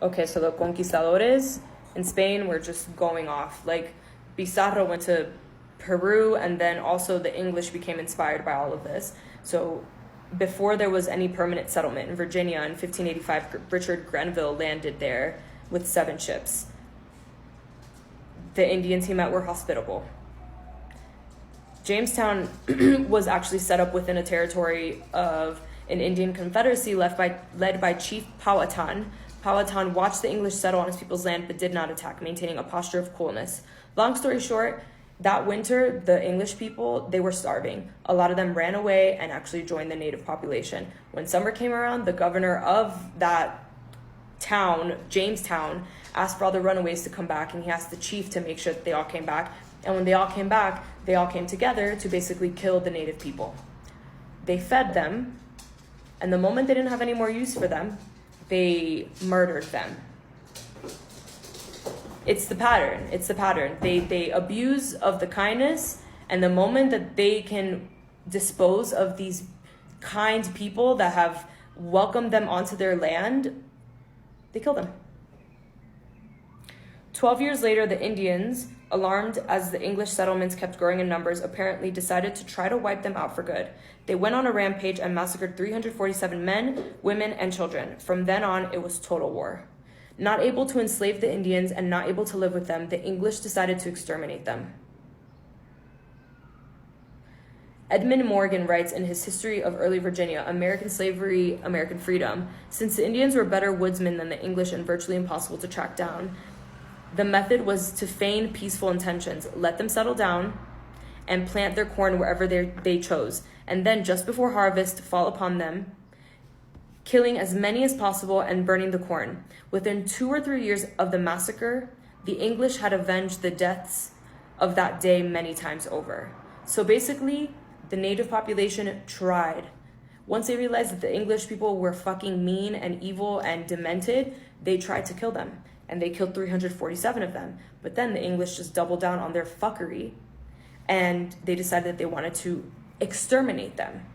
Okay, so the conquistadores in Spain were just going off. Like, Pizarro went to Peru, and then also the English became inspired by all of this. So before there was any permanent settlement in Virginia in 1585, Richard Grenville landed there with 7 ships. The Indians he met were hospitable. Jamestown was actually set up within a territory of an Indian confederacy led by Chief Powhatan. Powhatan watched the English settle on his people's land but did not attack, maintaining a posture of coolness. Long story short, that winter, the English people, they were starving. A lot of them ran away and actually joined the native population. When summer came around, the governor of that town, Jamestown, asked for all the runaways to come back, and he asked the chief to make sure that they all came back. And when they all came back, they all came together to basically kill the native people. They fed them, and the moment they didn't have any more use for them, they murdered them. It's the pattern. It's the pattern. They abuse of the kindness, and the moment that they can dispose of these kind people that have welcomed them onto their land, they kill them. 12 years later, the Indians, alarmed as the English settlements kept growing in numbers, apparently decided to try to wipe them out for good. They went on a rampage and massacred 347 men, women, and children. From then on, it was total war. Not able to enslave the Indians and not able to live with them, the English decided to exterminate them. Edmund Morgan writes in his History of Early Virginia, American Slavery, American Freedom, since the Indians were better woodsmen than the English and virtually impossible to track down, the method was to feign peaceful intentions, let them settle down, and plant their corn wherever they chose, and then just before harvest, fall upon them, killing as many as possible and burning the corn. Within 2 or 3 years of the massacre, the English had avenged the deaths of that day many times over. So basically, the native population tried. Once they realized that the English people were fucking mean and evil and demented, they tried to kill them. And they killed 347 of them. But then the English just doubled down on their fuckery, and they decided that they wanted to exterminate them.